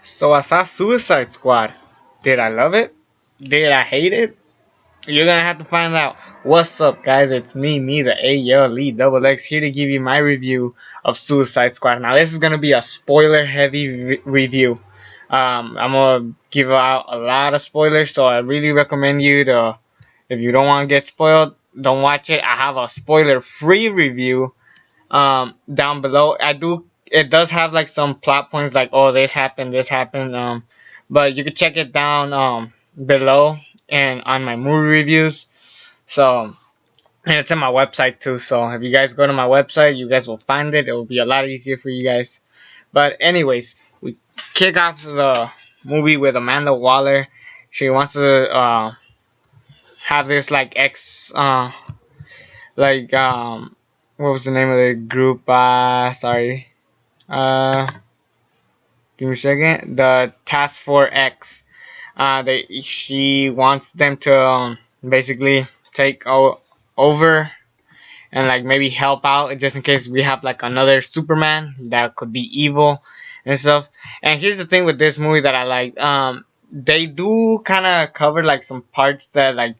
So I saw Suicide Squad. Did I love it? Did I hate it? You're gonna have to find out. What's up, guys? It's me, the AL Lead Double X, here to give you my review of Suicide Squad. Now, this is gonna be a spoiler-heavy review. I'm gonna give out a lot of spoilers, so I really recommend you to, if you don't want to get spoiled, don't watch it. I have a spoiler-free review down below. It does have like some plot points like, oh, this happened, but you can check it down below and on my movie reviews. So, and it's on my website too, so if you guys go to my website, you guys will find it. It will be a lot easier for you guys. But anyways, we kick off the movie with Amanda Waller. She wants to have this like like what was the name of the group? Sorry. Uh, Give me a second. The Task Force X. She wants them to basically take over and like maybe help out just in case we have like another Superman that could be evil and stuff. And here's the thing with this movie that I like. They do kind of cover like some parts that like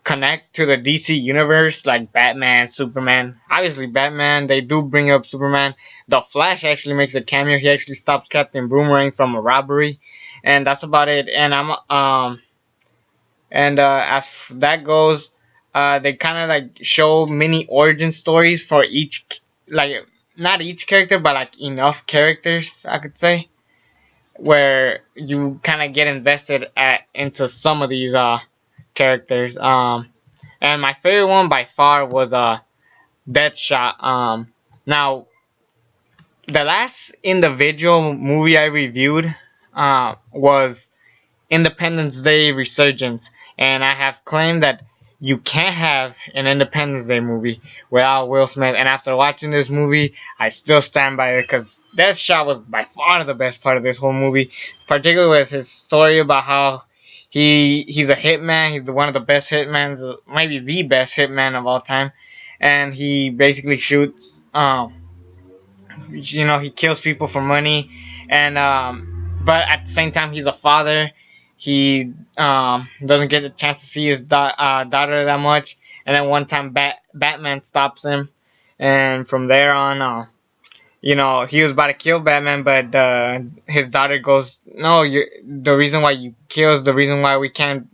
connect to the DC universe, like Batman, Superman. Obviously, Batman, they do bring up Superman. The Flash actually makes a cameo. He actually stops Captain Boomerang from a robbery, and that's about it. And as that goes, they kind of like show mini origin stories for each, like not each character, but like enough characters, I could say, where you kind of get invested into some of these characters. And my favorite one by far was Deadshot. Now the last individual movie I reviewed was Independence Day Resurgence, and I have claimed that you can't have an Independence Day movie without Will Smith. And after watching this movie, I still stand by it because Deadshot was by far the best part of this whole movie, particularly with his story about how he's a hitman. He's one of the best hitmans, maybe the best hitman of all time, and he basically shoots. He kills people for money, and but at the same time, he's a father. He doesn't get the chance to see his daughter that much, and then one time Batman stops him, and from there on, he was about to kill Batman, but his daughter goes, "No, the reason why you kill is the reason why we can't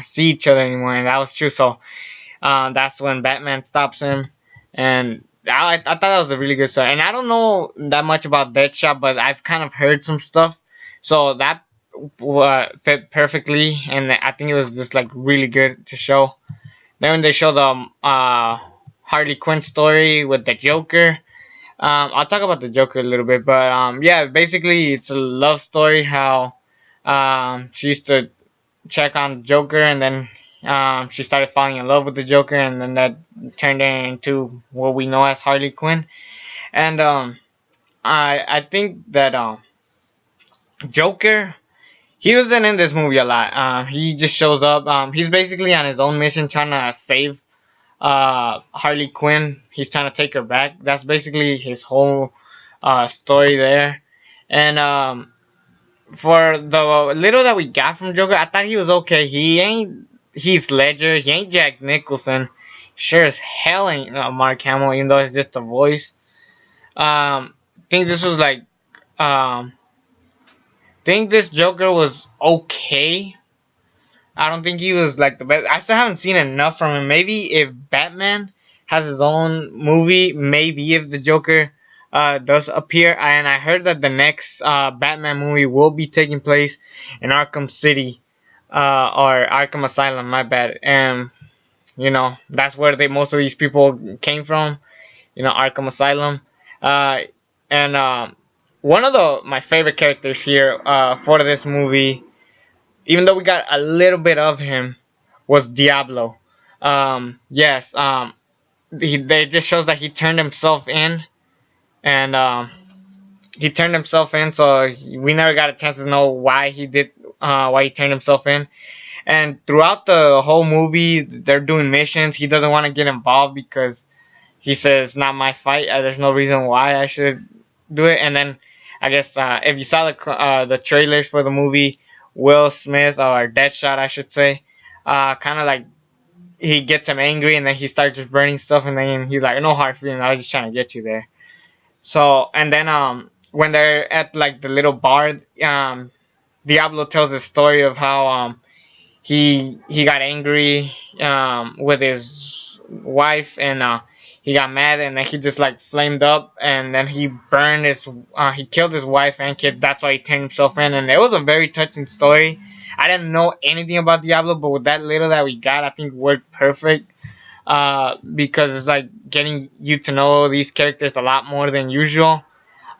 see each other anymore," and that was true. So that's when Batman stops him, and I thought that was a really good story. And I don't know that much about Deadshot, but I've kind of heard some stuff, so that fit perfectly, and I think it was just like really good to show. Then when they show the Harley Quinn story with the Joker. I'll talk about the Joker a little bit, but yeah, basically it's a love story. How she used to check on Joker, and then she started falling in love with the Joker, and then that turned her into what we know as Harley Quinn. And I think that Joker, he wasn't in this movie a lot. He just shows up. He's basically on his own mission trying to save Harley Quinn. He's trying to take her back. That's basically his whole story there. And for the little that we got from Joker, I thought he was okay. He ain't Heath Ledger. He ain't Jack Nicholson. Sure as hell ain't Mark Hamill, even though it's just a voice. Think this was like think this Joker was okay. I don't think he was like the best. I still haven't seen enough from him. Maybe if Batman has his own movie, maybe if the Joker does appear. And I heard that the next Batman movie will be taking place in Arkham City or Arkham Asylum. My bad. And that's where most of these people came from. Arkham Asylum. And one of my favorite characters here for this movie, even though we got a little bit of him, was Diablo. Yes, they just shows that he turned himself in, and so we never got a chance to know why he turned himself in. And throughout the whole movie, they're doing missions. He doesn't want to get involved because he says, "Not my fight. There's no reason why I should do it." And then I guess if you saw the trailers for the movie, Will Smith, or Deadshot, I should say, kind of like he gets him angry and then he starts just burning stuff and then he's like, no hard feelings, I was just trying to get you there. So and then when they're at like the little bar, Diablo tells the story of how he got angry with his wife and he got mad and then he just like flamed up and then he killed his wife and kid. That's why he turned himself in, and it was a very touching story. I didn't know anything about Diablo, but with that little that we got, I think worked perfect. Because it's like getting you to know these characters a lot more than usual.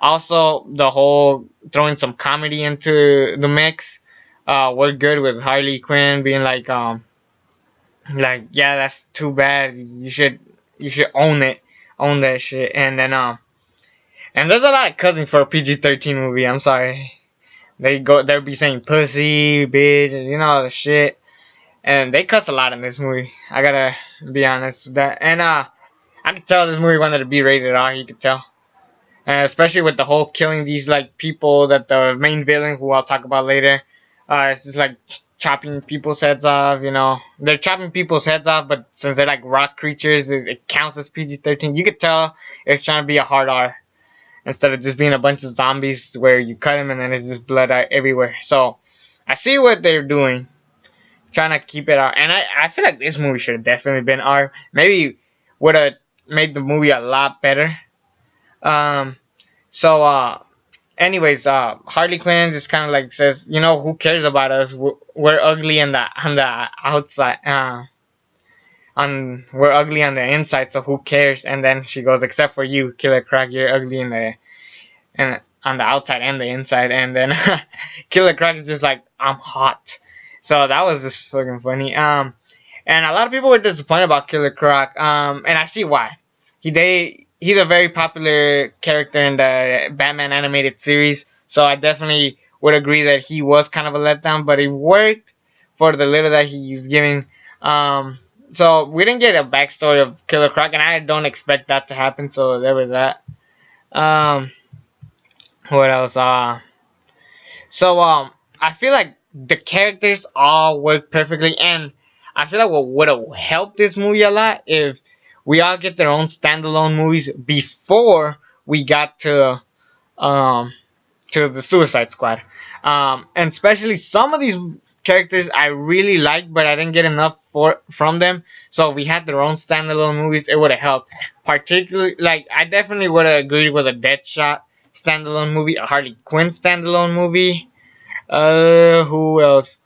Also, the whole throwing some comedy into the mix worked good with Harley Quinn being like yeah, that's too bad. You should own that shit. And then and there's a lot of cussing for a PG-13 movie. I'm sorry. They'll be saying pussy, bitch, and all the shit. And they cuss a lot in this movie. I gotta be honest with that. And I could tell this movie wanted to be rated R. You could tell, and especially with the whole killing these like people that the main villain, who I'll talk about later, it's just like chopping people's heads off. They're chopping people's heads off, but since they're like rock creatures, it counts as PG-13. You could tell it's trying to be a hard R instead of just being a bunch of zombies where you cut them and then it's just blood everywhere. So I see what they're doing, trying to keep it R. And I feel like this movie should have definitely been R. Maybe would have made the movie a lot better. Anyways, Harley Quinn just kind of like says, who cares about us? We're ugly on the outside. We're ugly on the inside, so who cares? And then she goes, except for you, Killer Croc, you're ugly and on the outside and the inside. And then Killer Croc is just like, I'm hot. So that was just fucking funny. And a lot of people were disappointed about Killer Croc. And I see why. He's a very popular character in the Batman animated series, so I definitely would agree that he was kind of a letdown, but it worked for the little that he's giving. So we didn't get a backstory of Killer Croc, and I don't expect that to happen, so there was that. What else? I feel like the characters all work perfectly, and I feel like what would have helped this movie a lot if we all get their own standalone movies before we got to the Suicide Squad. And especially some of these characters I really like, but I didn't get enough from them. So if we had their own standalone movies, it would have helped. Particularly, I definitely would have agreed with a Deadshot standalone movie, a Harley Quinn standalone movie. Who else?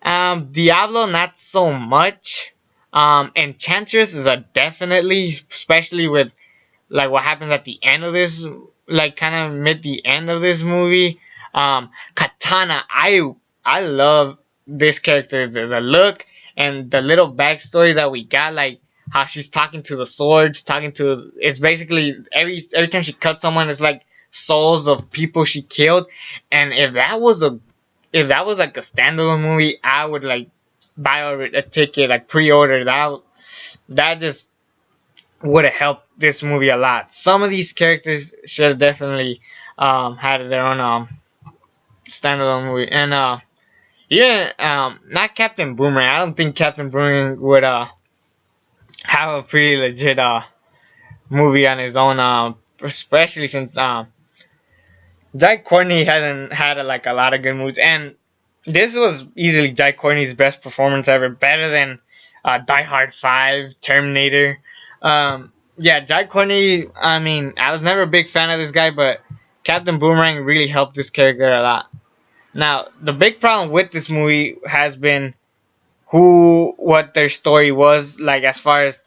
Diablo, not so much. Enchantress is a definitely, especially with what happens at the end of this, kind of mid the end of this movie. Katana, I love this character, the look and the little backstory that we got, how she's talking to the swords, it's basically every time she cuts someone, it's like souls of people she killed. And if that was a standalone movie, I would buy a ticket, pre-order that just would have helped this movie a lot. Some of these characters should have definitely had their own standalone movie. And not Captain Boomerang. I don't think Captain Boomerang would have a pretty legit movie on his own, especially since Jai Courtney hasn't had a lot of good movies, and this was easily Jai Courtney's best performance ever, better than Die Hard 5, Terminator. Jai Courtney, I was never a big fan of this guy, but Captain Boomerang really helped this character a lot. Now, the big problem with this movie has been what their story was, as far as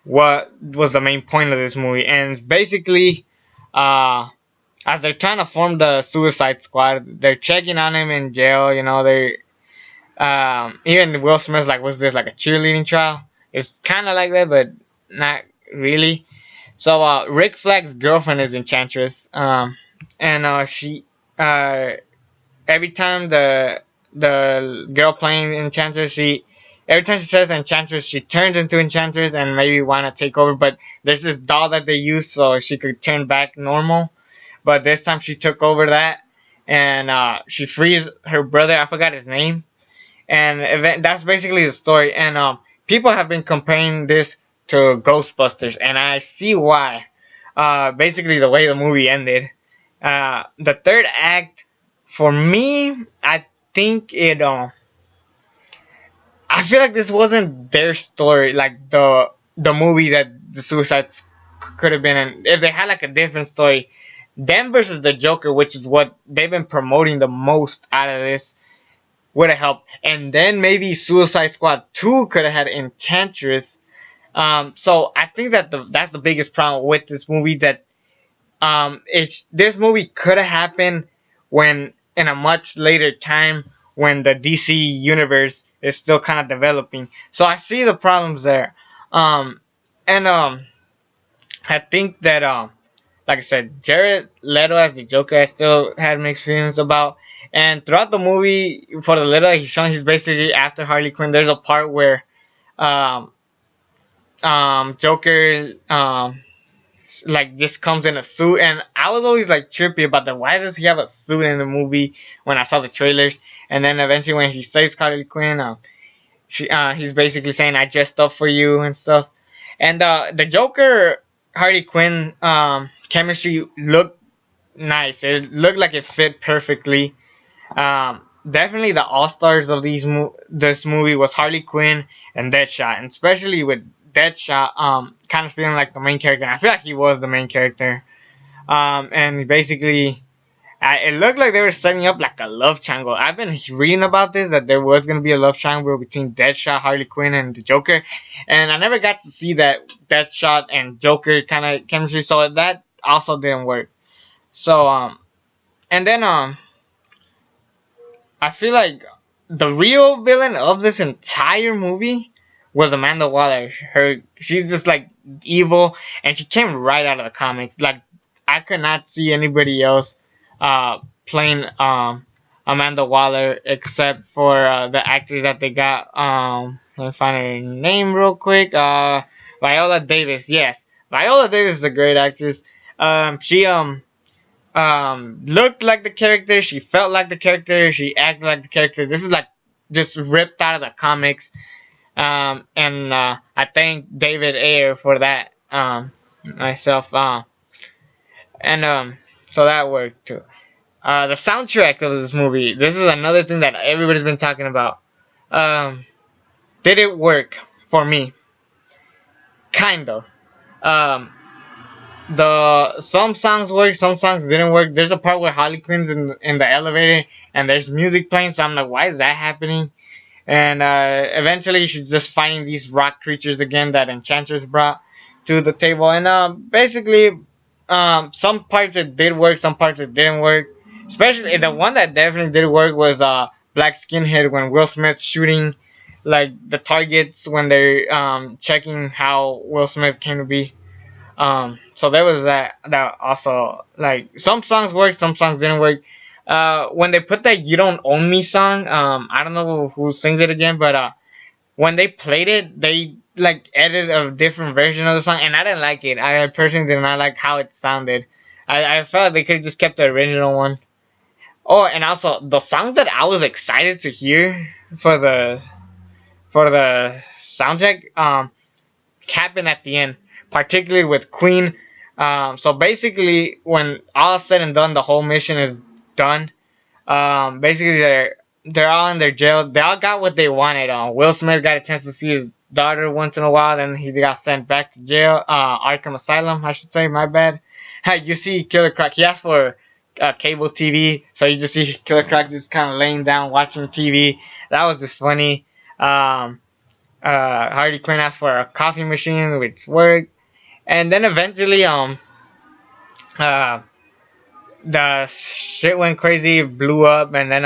what was the main point of this movie. And basically, as they're trying to form the Suicide Squad, they're checking on him in jail. They're even Will Smith's was this a cheerleading trial? It's kind of like that, but not really. So Rick Flagg's girlfriend is Enchantress, and she every time the girl playing Enchantress, every time she says Enchantress, she turns into Enchantress and maybe want to take over. But there's this doll that they use so she could turn back normal. but this time she took over that, and she frees her brother. I forgot his name, and that's basically the story. And people have been comparing this to Ghostbusters, and I see why. Basically, the way the movie ended. The third act, for me, I think it. I feel like this wasn't their story, like the movie that the Suicides could have been in. If they had like a different story, them versus the Joker, which is what they've been promoting the most out of this, would have helped. And then maybe Suicide Squad 2 could have had Enchantress. So I think that that's the biggest problem with this movie. That this movie could have happened when in a much later time when the DC universe is still kind of developing. So I see the problems there. And I think that like I said, Jared Leto as the Joker, I still had mixed feelings about. And throughout the movie, for the little he's shown, he's basically after Harley Quinn. There's a part where um, Joker like just comes in a suit, and I was always like trippy about that. Why does he have a suit in the movie? When I saw the trailers, and then eventually when he saves Harley Quinn, he's basically saying I dressed up for you and stuff. And the Joker Harley Quinn chemistry looked nice. It looked like it fit perfectly. Definitely the all stars of this movie was Harley Quinn and Deadshot, and especially with Deadshot, kind of feeling like the main character. I feel like he was the main character. And basically, it looked like they were setting up like a love triangle. I've been reading about this, that there was gonna be a love triangle between Deadshot, Harley Quinn, and the Joker, and I never got to see that Deadshot and Joker kind of chemistry, so that also didn't work. So and then I feel like the real villain of this entire movie was Amanda Waller. She's just like evil, and she came right out of the comics. Like I could not see anybody else playing Amanda Waller except for the actors that they got. Let me find her name real quick. Viola Davis. Yes, Viola Davis is a great actress. She looked like the character, she felt like the character, she acted like the character. This is like just ripped out of the comics. And I thank David Ayer for that myself. And so that worked too. The soundtrack of this movie, this is another thing that everybody's been talking about. Did it work for me? Kind of. Some songs work, some songs didn't work. There's a part where Harley Quinn's in the elevator and there's music playing, so I'm like, why is that happening? And eventually she's just fighting these rock creatures again that Enchantress brought to the table. And basically, some parts it did work, some parts it didn't work. Especially the one that definitely did work was Black Skinhead, when Will Smith's shooting like the targets when they're checking how Will Smith came to be. So there was that also, like, some songs worked, some songs didn't work. When they put that "You Don't Own Me" song, I don't know who sings it again, but when they played it, they like edited a different version of the song, and I didn't like it. I personally did not like how it sounded. I felt like they could have just kept the original one. Oh, and also the song that I was excited to hear for the soundtrack happened at the end, particularly with Queen. So basically, when all is said and done, the whole mission is done. Basically, they're all in their jail. They all got what they wanted. Will Smith got a chance to see his daughter once in a while, then he got sent back to jail. Arkham Asylum, I should say. My bad. You see Killer Croc. He asked for cable TV, so you just see Killer Croc just kind of laying down watching TV. That was just funny. Harley Quinn asked for a coffee machine, which worked. And then eventually, the shit went crazy, blew up, and then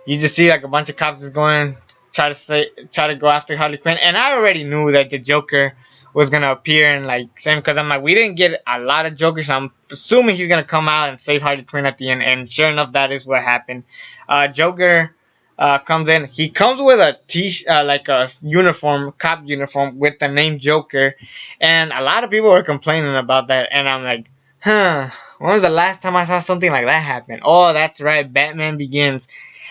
you just see like a bunch of cops just going try to go after Harley Quinn. And I already knew that the Joker was gonna appear and like same, because I'm like, we didn't get a lot of Jokers, so I'm assuming he's gonna come out and save Harley Quinn at the end. And sure enough, that is what happened. Joker comes in. He comes with a like a uniform, cop uniform with the name Joker, and a lot of people were complaining about that. And I'm like, Huh. When was the last time I saw something like that happen? Oh, that's right. Batman Begins.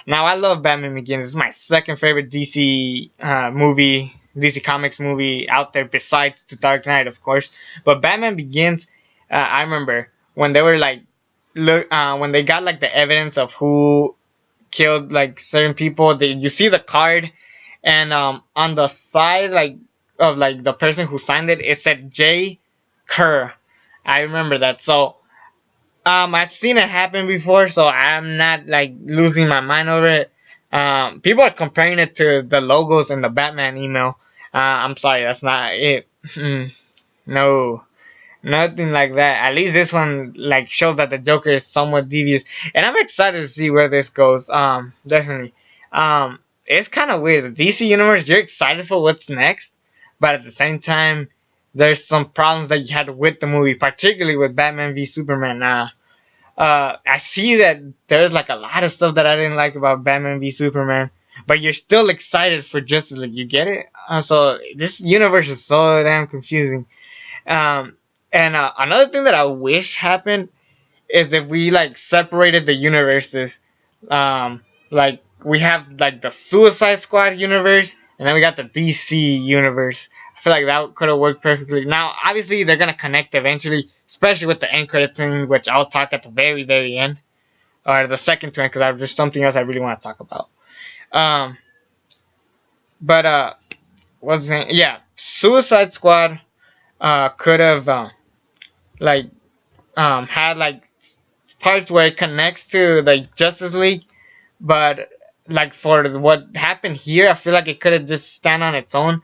Now, I love Batman Begins. It's my second favorite DC movie, DC Comics movie out there besides The Dark Knight, of course. But Batman Begins, I remember when they were like, when they got like the evidence of who killed like certain people, you see the card, and on the side like of like the person who signed it, it said J. Kerr. I remember that. So I've seen it happen before, so I'm not like losing my mind over it. People are comparing it to the logos in the Batman email. I'm sorry, that's not it. No, nothing like that. At least this one like shows that the Joker is somewhat devious, and I'm excited to see where this goes. Definitely. It's kind of weird. The DC universe, you're excited for what's next, but at the same time, there's some problems that you had with the movie, particularly with Batman v Superman. I see that there's like a lot of stuff that I didn't like about Batman v Superman, but you're still excited for Justice League. You get it? So this universe is so damn confusing. And another thing that I wish happened is if we like separated the universes. Like we have like the Suicide Squad universe, and then we got the DC universe. I feel like that could have worked perfectly. Now, obviously, they're gonna connect eventually, especially with the end credit scene, which I'll talk at the very, very end, or the second to end, because there's something else I really want to talk about. Um, but what's the name? Yeah, Suicide Squad could have like had like parts where it connects to like Justice League, but like for what happened here, I feel like it could have just stand on its own.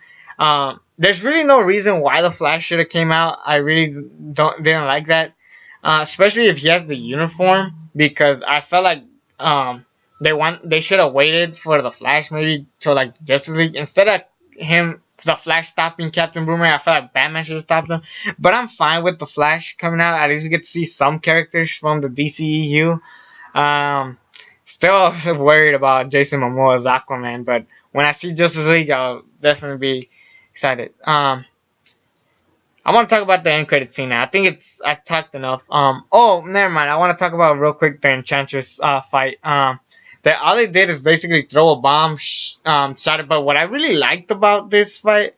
There's really no reason why the Flash should have came out. I really didn't like that, especially if he has the uniform, because I felt like they should have waited for the Flash maybe to like Justice League instead of the Flash stopping Captain Boomerang. I feel like Batman should have stopped him, but I'm fine with the Flash coming out. At least we get to see some characters from the DCEU. Still worried about Jason Momoa's Aquaman, but when I see Justice League, I'll definitely be excited. I want to talk about the end credit scene now. I think I talked enough. Oh, never mind. I want to talk about real quick the Enchantress fight. That all they did is basically throw a bomb, shot it. But what I really liked about this fight,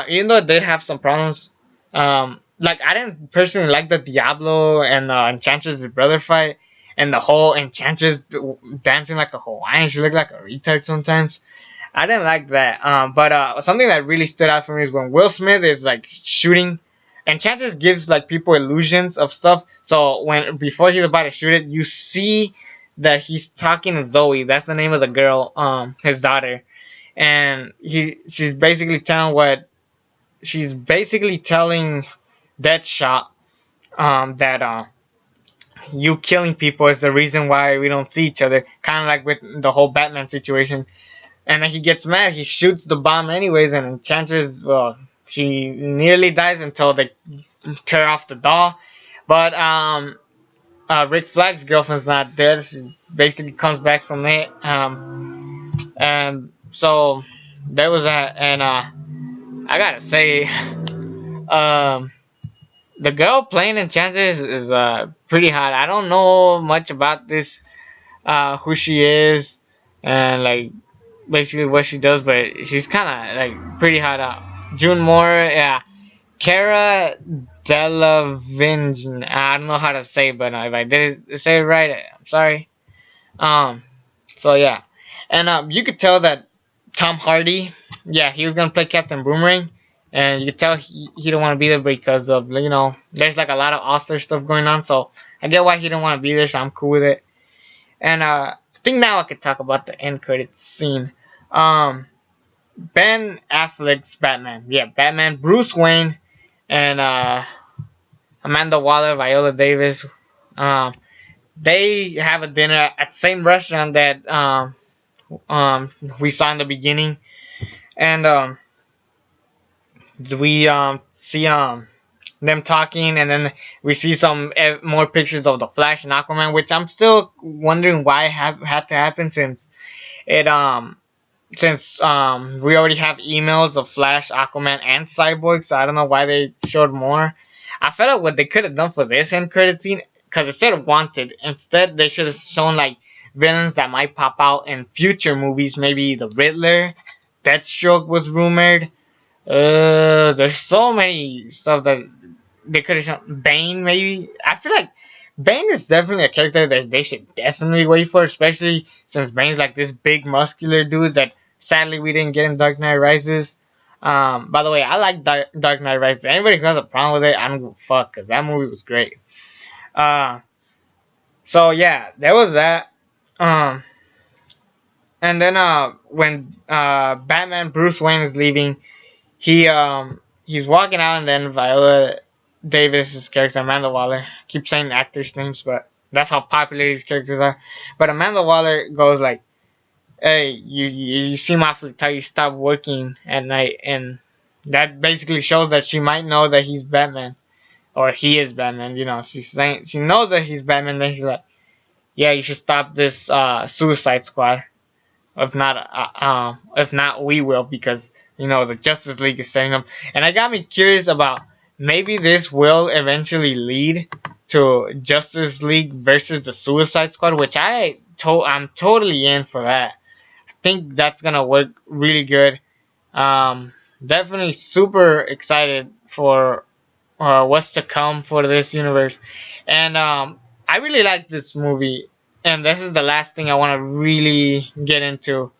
even though they have some problems, like I didn't personally like the Diablo and Enchantress' brother fight, and the whole Enchantress dancing like a Hawaiian. She looked like a retard sometimes. I didn't like that. But something that really stood out for me is when Will Smith is like shooting. Enchantress gives like people illusions of stuff. So before he's about to shoot it, you see that he's talking to Zoe. That's the name of the girl, his daughter, and she's basically telling Deadshot that you killing people is the reason why we don't see each other. Kind of like with the whole Batman situation. And then he gets mad. He shoots the bomb anyways, and Enchantress, well, she nearly dies until they tear off the doll. But Rick Flag's girlfriend's not dead. She basically comes back from it. And so there was that. And I gotta say, the girl playing Enchantress is pretty hot. I don't know much about this, who she is, and like basically what she does, but she's kind of like pretty hot. June Moore, yeah. Cara Delevingne. I don't know how to say it, but if I did say it right, I'm sorry. So yeah, and you could tell that Tom Hardy, yeah, he was gonna play Captain Boomerang, and you could tell he didn't want to be there because of there's like a lot of All-Star stuff going on, so I get why he didn't want to be there. So I'm cool with it. And I think now I could talk about the end credits scene. Ben Affleck's Batman, yeah, Batman, Bruce Wayne, and Amanda Waller, Viola Davis. They have a dinner at the same restaurant that we saw in the beginning, and we see them talking, and then we see some more pictures of the Flash and Aquaman, which I'm still wondering why had to happen since we already have emails of Flash, Aquaman, and Cyborg, so I don't know why they showed more. I felt like what they could have done for this end credit scene, because instead of wanted, instead they should have shown like villains that might pop out in future movies. Maybe the Riddler, Deathstroke was rumored. There's so many stuff that they could have shown. Bane, maybe. I feel like Bane is definitely a character that they should definitely wait for, especially since Bane's like this big muscular dude that sadly we didn't get in Dark Knight Rises. By the way, I like Dark Knight Rises. Anybody who has a problem with it, I don't give a fuck, because that movie was great. Uh, so yeah, there was that. Um, and then when Batman Bruce Wayne is leaving, he's walking out, and then Viola Davis's character Amanda Waller, I keep saying actors' names, but that's how popular these characters are. But Amanda Waller goes like, "Hey, you seem awfully tired. You stop working at night," and that basically shows that she might know that he's Batman, or he is Batman. You know, she's saying she knows that he's Batman. Then she's like, "Yeah, you should stop this Suicide Squad. If not, we will, because you know the Justice League is setting up." And that got me curious about maybe this will eventually lead to Justice League versus the Suicide Squad, which I'm totally in for that. I think that's gonna work really good. Definitely super excited for what's to come for this universe, and I really like this movie. And this is the last thing I want to really get into: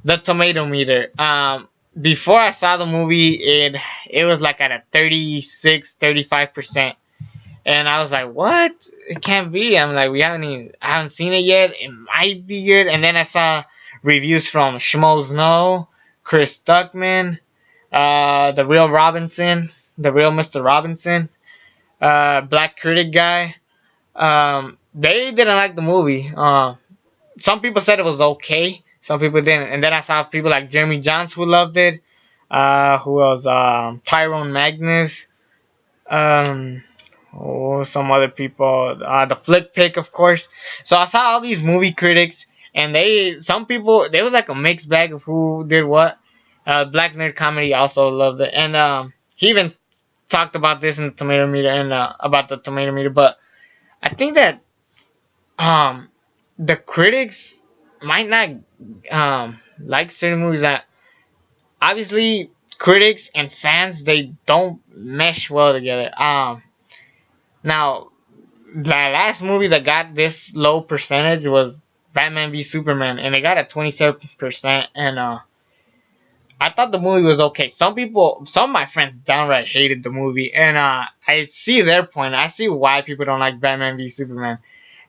the tomato meter. Before I saw the movie, it was like at a 36, 35%. And I was like, what? It can't be. I'm like, I haven't seen it yet. It might be good. And then I saw reviews from Schmoes Know, Chris Stuckman, the real Mr. Robinson, Black Critic guy. They didn't like the movie. Some people said it was okay. Some people didn't. And then I saw people like Jeremy Johns who loved it. Who else? Tyrone Magnus. Some other people. The Flick Pick, of course. So I saw all these movie critics, and some people, there was like a mixed bag of who did what. Black Nerd Comedy also loved it, and he even talked about this in the Tomato Meter and about the Tomato Meter. But I think that the critics might not like certain movies. That obviously critics and fans, they don't mesh well together. Now the last movie that got this low percentage was Batman v Superman, and it got a 27%. And I thought the movie was okay. Some of my friends downright hated the movie, and I see their point. I see why people don't like Batman v Superman.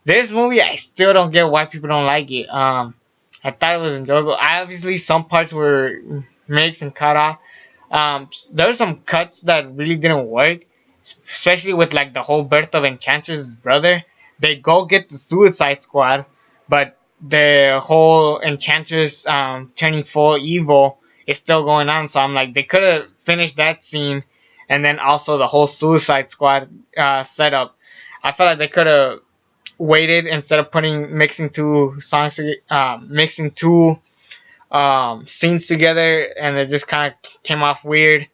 This movie, I still don't get why people don't like it. I thought it was enjoyable. Obviously, some parts were mixed and cut off. There were some cuts that really didn't work, especially with like the whole birth of Enchantress's brother. They go get the Suicide Squad, but the whole Enchantress turning full evil is still going on. So I'm like, they could have finished that scene, and then also the whole Suicide Squad setup. I felt like they could have waited instead of mixing two scenes together, and it just kind of came off weird.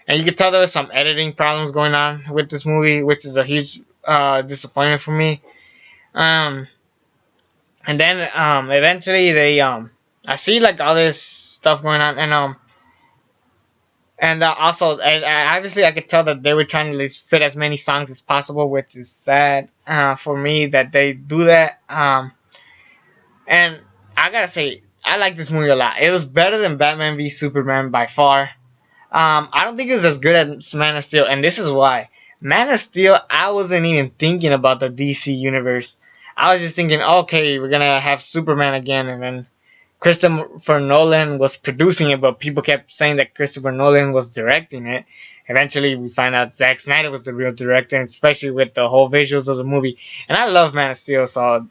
And you could tell there was some editing problems going on with this movie, which is a huge disappointment for me. And then eventually I see like all this stuff going on, and also obviously I could tell that they were trying to fit as many songs as possible, which is sad for me that they do that. And I gotta say, I like this movie a lot. It was better than Batman v Superman by far. I don't think it's as good as Man of Steel, and this is why. Man of Steel, I wasn't even thinking about the DC universe. I was just thinking, okay, we're gonna have Superman again, and then Christopher Nolan was producing it, but people kept saying that Christopher Nolan was directing it. Eventually, we find out Zack Snyder was the real director, especially with the whole visuals of the movie. And I love Man of Steel, so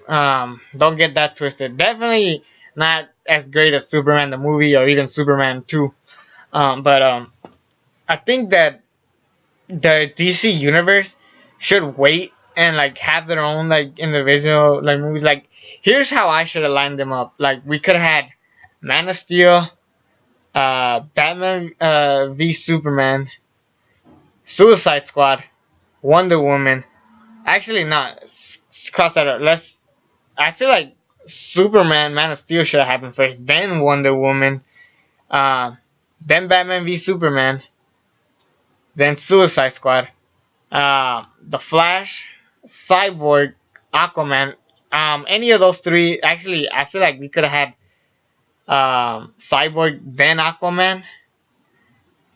don't get that twisted. Definitely not as great as Superman the movie or even Superman 2. But I think that the DC universe should wait and like have their own like individual like movies. Like, here's how I should have lined them up. Like, we could have had Man of Steel, Batman v Superman, Suicide Squad, Wonder Woman. Actually, not. Cross that out. I feel like Superman, Man of Steel should have happened first, then Wonder Woman, uh, then Batman v Superman, then Suicide Squad, The Flash, Cyborg, Aquaman. Any of those three. Actually, I feel like we could have had Cyborg, then Aquaman.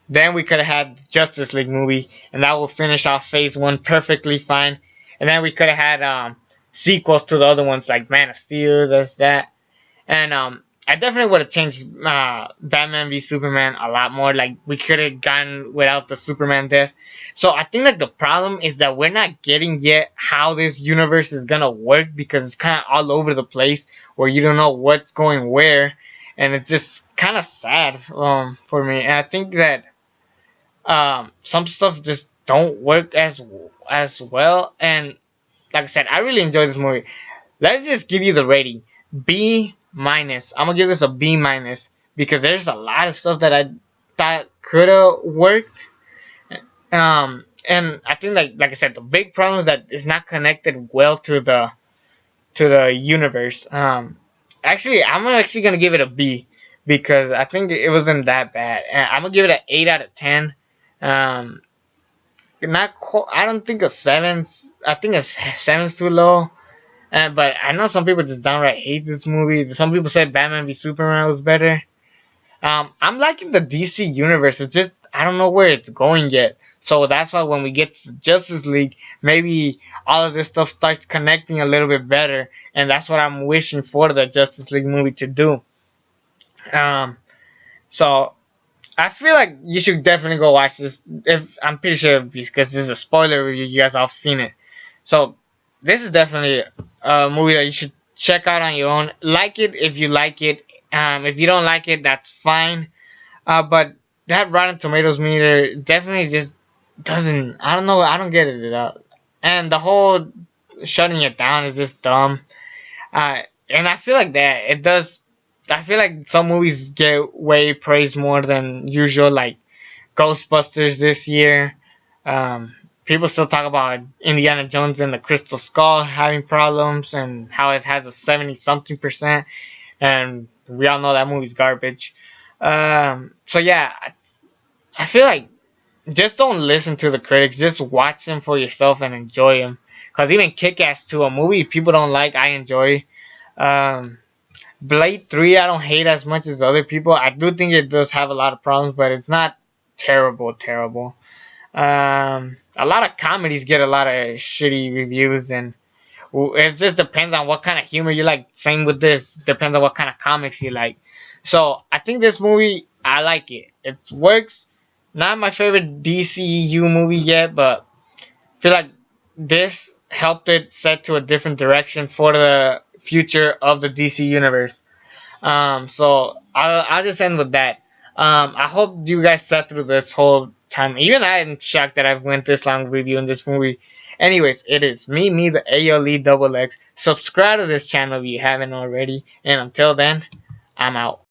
Then we could have had Justice League movie, and that will finish off Phase 1 perfectly fine. And then we could have had sequels to the other ones like Man of Steel, this, that. And I definitely would have changed Batman v Superman a lot more. Like, we could have gone without the Superman death. So I think that the problem is that we're not getting yet how this universe is gonna work, because it's kind of all over the place where you don't know what's going where, and it's just kind of sad for me. And I think that some stuff just don't work as well. And like I said, I really enjoyed this movie. Let's just give you the rating. B minus. I'm gonna give this a B minus because there's a lot of stuff that I thought could have worked. And I think like I said, the big problem is that it's not connected well to the universe. Actually, I'm actually gonna give it a B because I think it wasn't that bad. And I'm gonna give it an 8 out of 10. Um, I don't think a 7. I think a 7's too low. But I know some people just downright hate this movie. Some people said Batman v Superman was better. I'm liking the DC universe. It's just I don't know where it's going yet. So that's why when we get to Justice League, maybe all of this stuff starts connecting a little bit better, and that's what I'm wishing for the Justice League movie to do. So I feel like you should definitely go watch this. If I'm pretty sure because this is a spoiler review, you guys all have seen it. So this is definitely a movie that you should check out on your own. Like it if you like it. If you don't like it, that's fine. But that Rotten Tomatoes meter definitely just doesn't. I don't know. I don't get it. And the whole shutting it down is just dumb. And I feel like that it does. I feel like some movies get way praised more than usual, like Ghostbusters this year. People still talk about Indiana Jones and the Crystal Skull having problems and how it has a 70-something%, and we all know that movie's garbage. So yeah, I feel like just don't listen to the critics. Just watch them for yourself and enjoy them. Cause even Kick-Ass 2, a movie people don't like, I enjoy. Blade 3, I don't hate as much as other people. I do think it does have a lot of problems, but it's not terrible. A lot of comedies get a lot of shitty reviews, and it just depends on what kind of humor you like. Same with this, depends on what kind of comics you like. So I think this movie, I like it. It works. Not my favorite DCU movie yet, but I feel like this helped it set to a different direction for the future of the DC universe. So I'll just end with that. I hope you guys sat through this whole time. Even I am shocked that I've went this long reviewing this movie. Anyways, it is me, the ALE double X. Subscribe to this channel if you haven't already. And until then, I'm out.